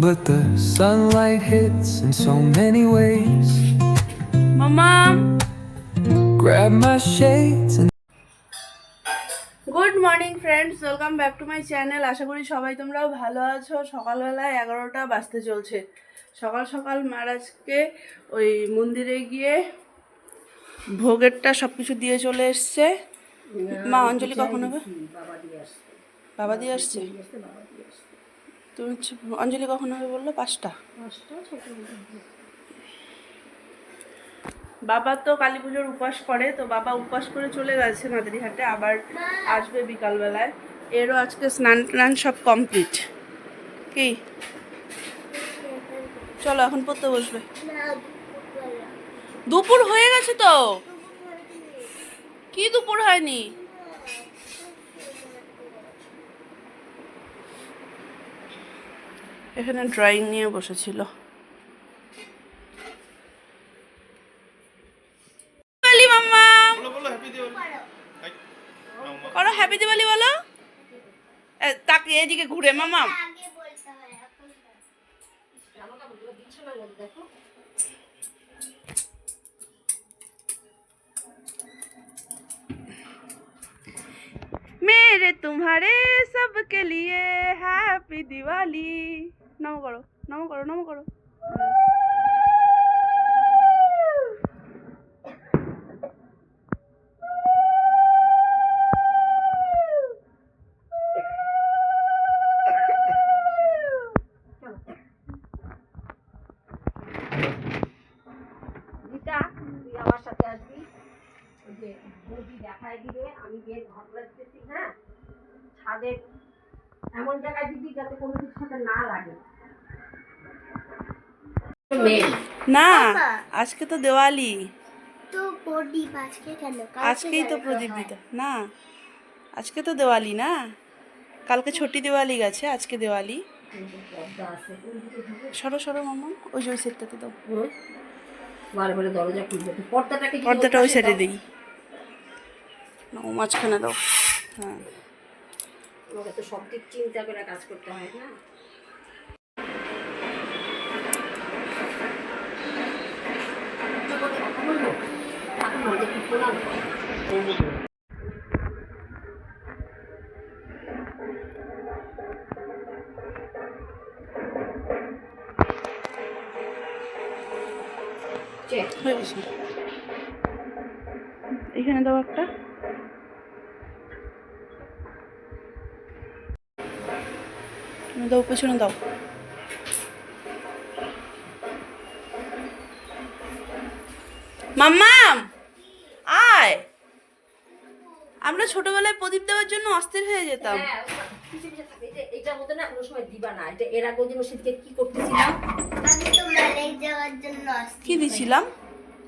but the sunlight hits in so many ways. Mama, Grab my shades and good morning friends, welcome back to my channel. আশা করি সবাই তোমরাও ভালো আছো। সকালবেলায় 11টা বাজতে চলছে। সকাল সকাল মহারাজকে ওই মন্দিরে গিয়ে ভোগেরটা সব কিছু দিয়ে চলে এসছে। মা অঞ্জলি কখন হবে? বাবা দিয়ে আসছে। তুমি অঞ্জলি কখন হবে বললো? 5টা। বাবা তো কালী পুজোর উপবাস করে, তো বাবা উপবাস করে চলে গেছে মাদারিহাটে, আবার আসবে বিকালবেলায়। এরও আজকে স্নান টান সব কমপ্লিট। কি চলো এখন পড়তে বসবে। দুপুর হয়ে গেছে তো। কি দুপুর হয়নি? এখানে ড্রয়িং নিয়ে বসেছিল। মাম্মা করো হ্যাপি দিওয়ালি বলো। তাকে এদিকে ঘুরে মামা। मेरे तुम्हारे सबके लिए हैप्पी दिवाली। नमो करो, नमो करो, नमो करो। আমার সাথে আসবি, ওই যে বৌদি দেখায় দিবে, আমি গিয়ে ঘটনা দিতেছি। হ্যাঁ, ছাদের এমন জায়গায় দিবি যাতে কোনো কিছুর সাথে না লাগে। না, আজকে তো দিওয়ালি। তো প্রদীপ আজকে কেন? আজকেই তো প্রদীপ দিতে না, আজকে তো দিওয়ালি না, কালকে ছোটি দিওয়ালি গেছে, আজকে দিওয়ালি। সরো সরো মামা, ওই যে ওই সেটটাতে দাও। বারে বারে দরজা খুলবে, পর্দাটাকে পর্দাটা ওই সাইডে দিই না, ও মাঝখানে দাও। হ্যাঁ, আমাকে তো সব দিক চিন্তা করে কাজ করতে হয় না। হয়ে গেছে। এখানে দাও একটা। দাও, পেছনে দাও। মাম্মাম আয়, আমরা ছোটবেলায় প্রদীপ দেওয়ার জন্য অস্থির হয়ে যেতাম। এইটার মধ্যে না কোনো সময় দিবা না। এটা এর আগে দিন সেদিকে কি করতেছিলাম, আমি তো মেলায় যাওয়ার জন্য আসছি। কি দিছিলাম?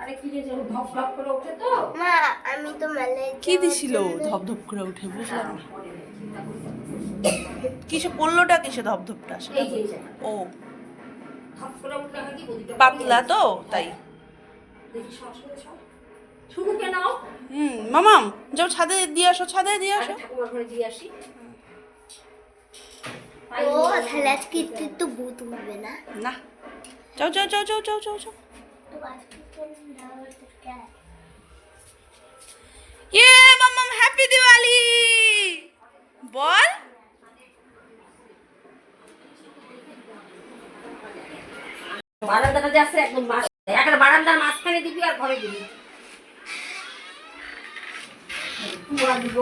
আরে কি যে ধপ ধপ করে ওঠে তো। মা, আমি তো মেলায় কি দিছিল ধপ ধপ করে উঠে? বুঝলাম না কিসে পড়লোটা, কিসে ধপ ধপটা? এই যে এই জায়গা ও ধপ করে উঠলে হয় কি বদিটা পাতলা তো তাই। দেখি সব শুরু কেন? মামাম যাও ছাদে দিয়ে আসো, ছাদে দিয়ে আসো। ঠাকুমার ঘরে দিয়ে আসি। ও তাহলে আজকে তো ভূত উঠবে না? না, যাও যাও যাও যাও যাও যাও যাও। তো আজকে কোন দাওয়াত কেন? ইয়ে মামাম হ্যাপি দিওয়ালি বল। বারান্দাটা যে আছে একদম একটা বারান্দার মাঝখানে দিবি আর ঘরে দিবি। দিব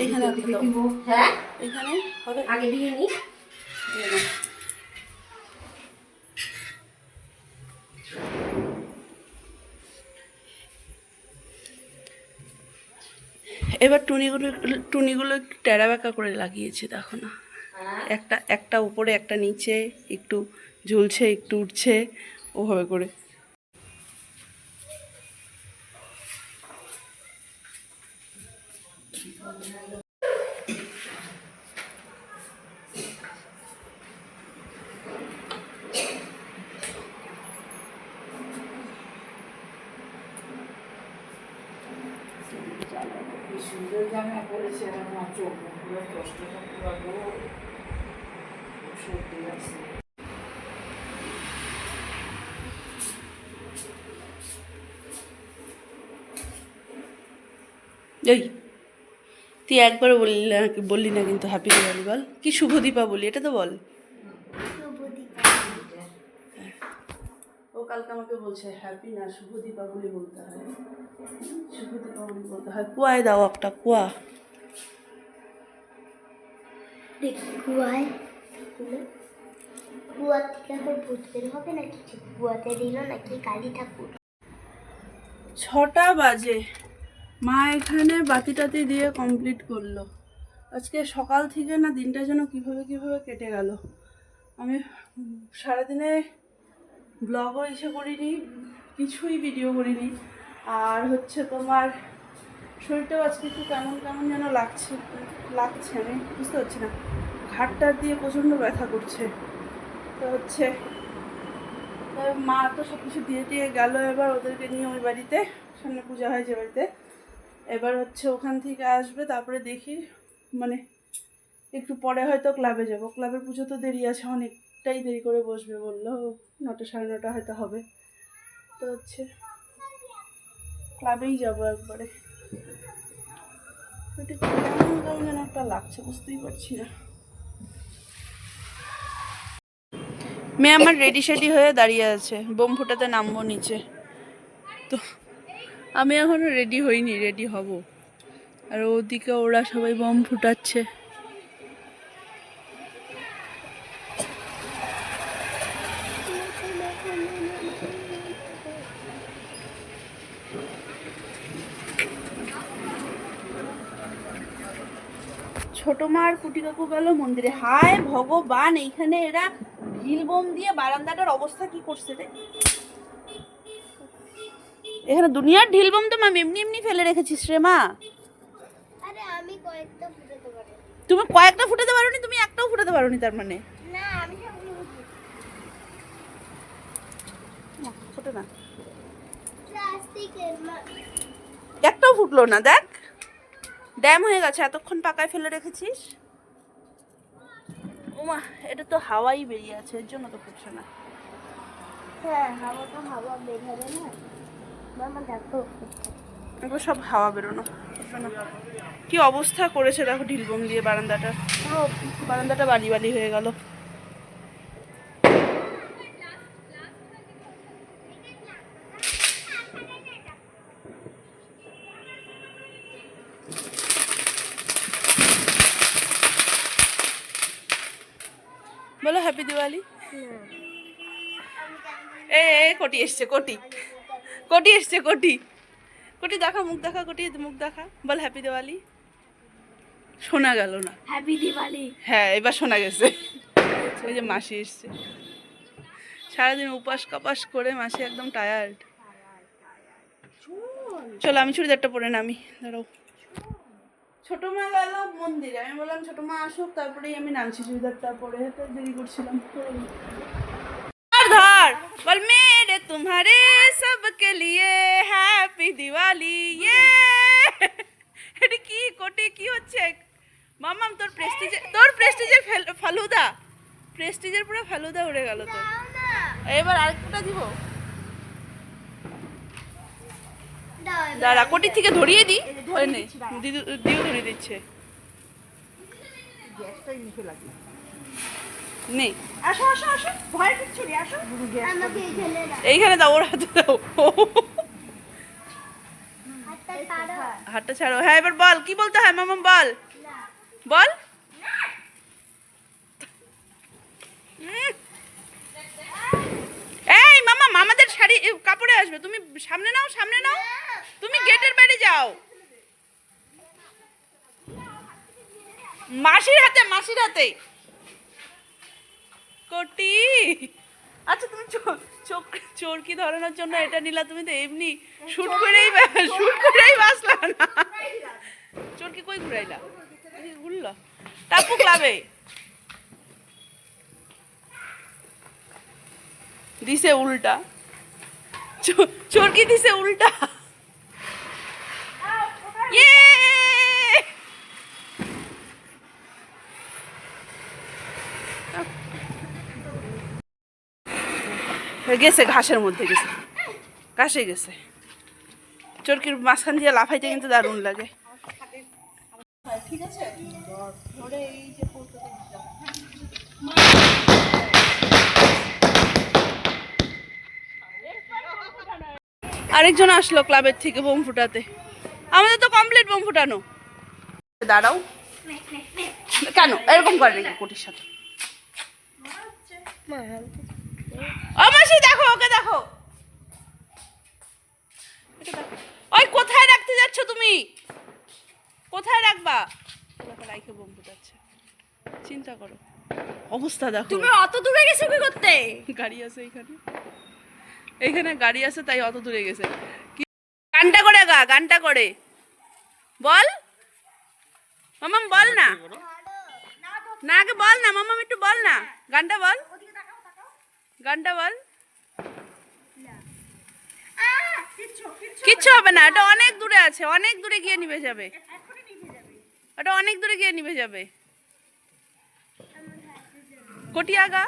এইখানে দিব। হ্যাঁ, এইখানে হবে। আগে দিয়ে নি। এবার টুনিগুলো একটু টেরা বেঁকা করে লাগিয়েছে, দেখো না। একটা একটা উপরে একটা নিচে, একটু ঝুলছে একটু উঠছে, ওভাবে করে। সুন্দর জামা পরেছে আমার চোখ কষ্ট সর্দি লাগছে। এই তুই একবারও বললি না কিন্তু হ্যাপি দিওয়ালি বল, কি শুভ দীপাবলি এটা তো বল। শুভ দীপাবলি। ও কালকে আমাকে বলছে হ্যাপি না শুভ দীপাবলি বলতে হয়, শুভ দীপাবলি বলতে হয়। কুয়ায় দাও একটা কুয়া। দেখি কুয়ায় কুয়া থেকে এখন ভূত বের হবে না কিছু, কুয়াতে দিল নাকি কালী ঠাকুর। 6টা বাজে, মা এখানে বাতি টাতি দিয়ে কমপ্লিট করলো। আজকে সকাল থেকে না দিনটা যেন কীভাবে কেটে গেল। আমি সারাদিনে ব্লগও এসে করিনি, কিছুই ভিডিও করিনি। আর হচ্ছে তোমার শরীরটাও আজকে একটু কেমন যেন লাগছে আমি বুঝতে পারছি না, ঘাটটা দিয়ে প্রচণ্ড ব্যথা করছে। তো হচ্ছে মা তো সব কিছু দিয়ে গেল, এবার ওদেরকে নিয়ে ওই বাড়িতে, সামনে পূজা হয় যে বাড়িতে, এবার হচ্ছে ওখান থেকে আসবে, তারপরে দেখি মানে একটু পরে হয়তো ক্লাবে যাব। ক্লাবের পুজো তো দেরি আছে, অনেকটাই দেরি করে বসবে বললো, 9টা 9:30 হয়তো হবে। তো হচ্ছে ক্লাবেই যাবো একবারে। কেমন যেন একটা লাগছে, বুঝতেই পারছি না। মেয়ে আমার রেডি সেডি হয়ে দাঁড়িয়ে আছে, বোম ফুটাতে নামবো নিচে। তো আমি এখনো রেডি হইনি, রেডি হব। আর ওদিকে ওরা সবাই বোম ফুটাচ্ছে। ছোট মা আর কুটি কাকু গেল মন্দিরে। হায় ভগবান, এইখানে এরা ঢিল বোম দিয়ে বারান্দাটার অবস্থা কি করছে রে। এখানে দুনিয়ার ঢিল বোম তো মা এমনি ফেলে রেখেছিস রে মা। আরে আমি কয়েকটা ফুটাতে পারি। তুমি কয়েকটা ফুটাতে পারোনি, তুমি একটাও ফুটাতে পারোনি তার মানে? না আমি সবগুলো ফোটে না, প্লাস্টিকের একটাও ফুটলো না। দেখ ড্যাম হয়ে গেছে, এতক্ষণ পাকায় ফেলে রেখেছিস। ওমা, এটা তো হাওয়াই বেরিয়ে আছে, এর জন্য তো ফুটছে না। হ্যাঁ হাওয়া বের হবে না মামা, দেখো এগুলো সব হাওয়া বেরোনো। কি অবস্থা করেছে দেখো ঢিলবোম দিয়ে বারান্দাটা, পুরো বারান্দাটা বালি হয়ে গেল। বলো হ্যাপি দিওয়ালি। এ কোটি এসছে, কোটি এসছে, কোটি দেখা, মুখ দেখা, কোটি মুখ দেখা, বল হ্যাপি দিওয়ালি। শোনা গেল না। হ্যাপি দিওয়ালি। হ্যাঁ এবার শোনা গেছে। ওই যে মাসি এসছে, সারাদিন উপাস কাপাস করে মাসি একদম টায়ার্ড। চলো আমি চুড়িদারটা পরে নামি, দাঁড়াও। ছোট মা গেল মন্দিরে, আমি বললাম ছোট মা আসুক তারপরেই আমি নামছি, চুড়িদারটা পরে তো দেরি করছিলাম। ধর বল মেরে तुम्हारे सबके लिए হ্যাপি দিওয়ালি। এটা কি কোটি কি হচ্ছে মামাম? তোর প্রেস্টিজের ফালুদা, প্রেস্টিজের পুরো ফালুদা উড়ে গেল তো। এবার আরেকটা দিব, দাঁড়া কোটি থেকে ধরিয়ে দিই। দিও ধরিয়ে দিচ্ছে নেই। আসো আসো আসো, ভয় কিচ্ছু নেই, আসো। আমাকে এইখানে দাও, ওর হাতে দাও। হাতটা ছাড়ো। হাতটা ছাড়ো। হ্যাঁ এবার বল কি বলতে হয় মামাম, বল বল। এই মামাম আমাদের শাড়ি কাপড়ে আসবে, তুমি সামনে নাও, তুমি গেটের বাইরে যাও। মাসির হাতে কোটি। আচ্ছা তুমি চোরকি ধরানোর জন্য এটা নিলা, তুমি তো এমনি শুট করেই বাসলা না। চোরকি কই ঘুরাইলা, ঘুরলো টাপু ক্লাবে দিছে উল্টা, চোরকি দিছে উল্টা। গেছে ঘাসের মধ্যে গেছে, ঘাসে গেছে। চরকির মাঝখান দিয়ে লাফাইতে কিন্তু দারুণ লাগে। ঠিক আছে, ধরে এই যে আরেকজন আসলো ক্লাবের থেকে বোম ফুটাতে। আমাদের তো কমপ্লিট বোম ফুটানো। দাঁড়াও, কেন এরকম করে নাকি কোটির সাথে? মাসি দেখো, ওকে দেখো, ওই কোথায় রাখতে যাচ্ছ তুমি? কোথায় রাখবা? রাইখে বোম ফুটাচ্ছে, চিন্তা করো অবস্থা দেখো। তুমি অত দূরে গেছো কি করতে? গাড়ি আছে এইখানে, এইখানে গাড়ি আছে তাই অত দূরে গেছে। কি গানটা করে গা, গানটা করে বল মামাম, বল না, না আগে বল না মামাম, একটু বল না, গানটা বল, গানটা বল। কিচ্ছু হবে না, এটা অনেক দূরে আছে, অনেক দূরে গিয়ে নিভে যাবে, এটা অনেক দূরে গিয়ে নিভে যাবে। কোটি আগা,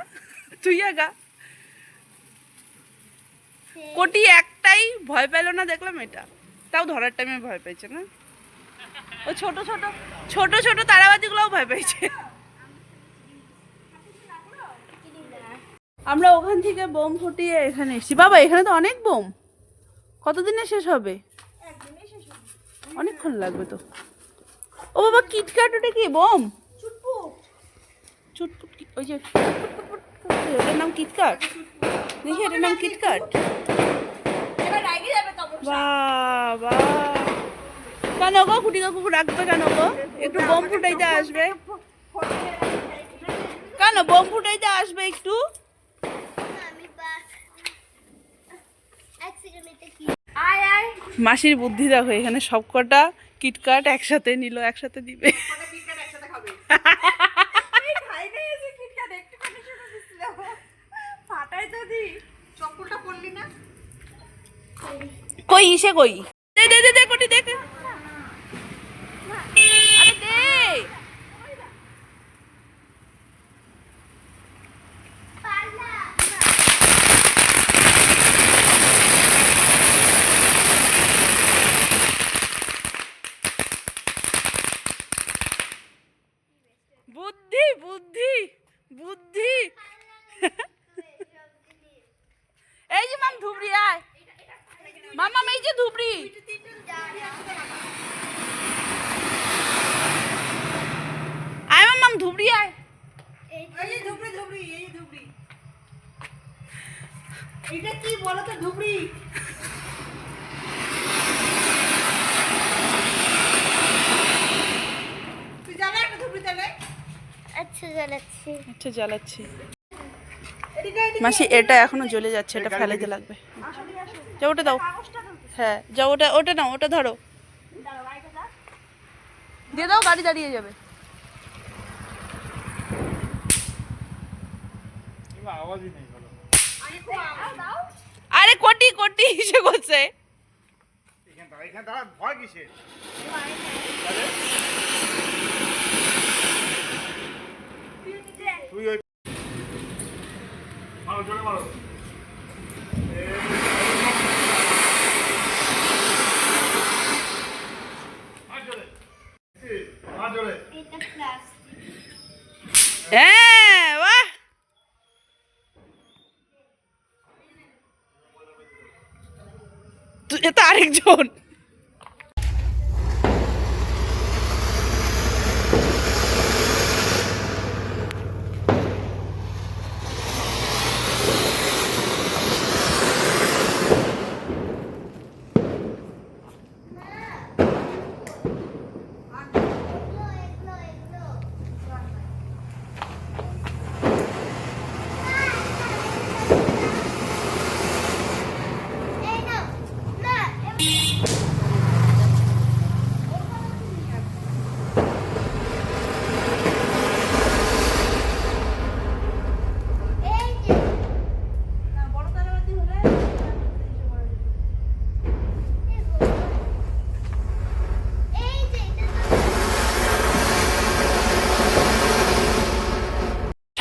তুই আগা। কোটি একটাই ভয় পেল না দেখলাম, এটা তাও ধরার টাইমে ভয় পেয়েছে না। ও ছোট ছোট ছোট ছোট তারাবাতিগুলোও ভয় পেয়েছে। আমরা ওখান থেকে বোম ফুটিয়ে এখানে এসেছি। বাবা এখানে তো অনেক বোম, কতদিনে শেষ হবে? অনেকক্ষণ লাগবে তো। ও বাবা কিটকাট, ওটা কি বোম? চুটপুট, ওই যে ওটার নাম কিটকাট, দেখি এটার নাম কিটকাট। বাবা কেন গো কুটি কাকু রাখবে কেন গো? একটু বোম ফুটাইতে আসবে কেন? বোম ফুটাইতে আসবে একটু। মাসির বুদ্ধি দেখো, এখানে সবকটা কিটকাট একসাথে নিল, একসাথে দিবে। কই ইসে কই? দে দে দে দে কোটি দেখ, আরে দে। বুদ্ধি বুদ্ধি বুদ্ধি। এই যে মাম ধুবড়ি আয়, মামা এই যে ধুবড়ি। আয় মাম ধুবড়ি আয়। এটা কি বলো তো ধুবড়ি? তুই জানা একটা ধুবড়ি তাহলে? আচ্ছা জ্বালাচ্ছি, আচ্ছা জ্বালাচ্ছি। মাসি এটা এখনো জ্বলে যাচ্ছে, এটা ফেলাইতে লাগবে। যাও ওটা দাও, হ্যাঁ যাও, ওটা ওটা নাও, ওটা ধরো, দিয়ে দাও, গাড়ি দাঁড়িয়ে যাবে। আরে কোটি কোটি এসে করছে। ভয় কিসে? তুই ওই মারো, জোরে মারো। হ্যাঁ বাহ, এটা আরেকজন।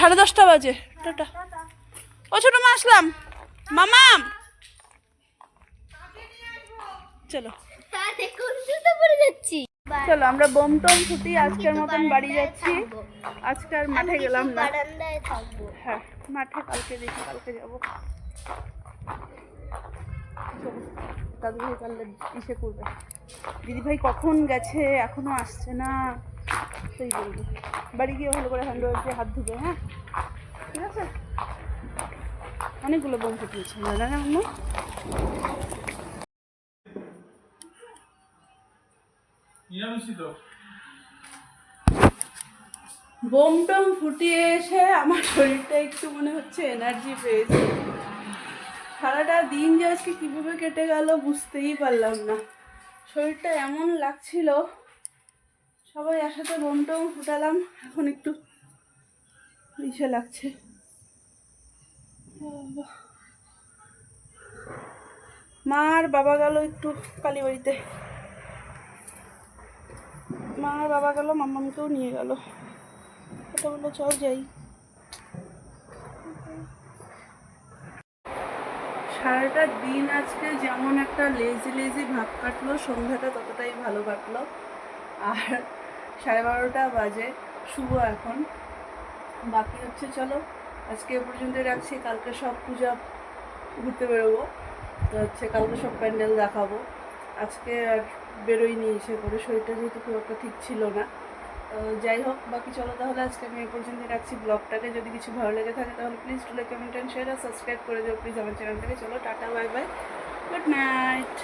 সাড়ে 10টা বাজে। টাটা। ও ছোট মা আসলাম। মামাম চলো কোন জুতো পরে যাচ্ছি চলো আমরা বোম টোম ফুটি আজকের মতন বাড়ি যাচ্ছি। আজকে আর মাঠে গেলাম না। বারান্দায় থাকবো। হ্যাঁ মাঠে কালকে দেখি, কালকে যাবো। দাদু ভাই কালকে ইসে করবে, দিদিভাই কখন গেছে এখনো আসছে না সেই বলবে। বাড়ি গিয়ে ভালো করে হ্যান্ড ওয়াশ দিয়ে হাত ধুবে। হ্যাঁ ঠিক আছে। অনেকগুলো বোম ফুটিয়েছে দাদা না আম্মু। বোম টম ফুটিয়ে এসে আমার শরীরটা একটু মনে হচ্ছে এনার্জি পেয়েছে। সারাটা দিন যে আজকে কীভাবে কেটে গেল বুঝতেই পারলাম না। শরীরটা এমন লাগছিল, সবাই একসাথে বোম টম ফুটালাম, এখন একটু ইসে লাগছে। মা আর বাবা গেল একটু কালীবাড়িতে, মা আর বাবা গেল, মাম্মামকেও নিয়ে গেল। ওটা বললো চল যাই। সারাটা দিন আজকে যেমন একটা লেজি লেজি ভাব কাটলো, সন্ধ্যাটা ততটাই ভালো কাটলো। আর 12:30 বাজে, শুভ এখন। বাকি হচ্ছে চলো আজকে এ পর্যন্ত রাখছি। কালকে সব পূজা ঘুরতে বেরোবো, তো হচ্ছে কালকে সব প্যান্ডেল দেখাবো। আজকে আর বেরোইনি এসে করে, শরীরটা যেহেতু খুব একটা ঠিক ছিল না। তো যাই হোক, বাকি চলো তাহলে আজকে আমি এই পর্যন্ত রাখছি ব্লগটাকে। যদি কিছু ভালো লেগে থাকে তাহলে please to like, comment and share আর সাবস্ক্রাইব করে দিও প্লিজ আমার চ্যানেলটাকে। চলো tata, bye bye, good night.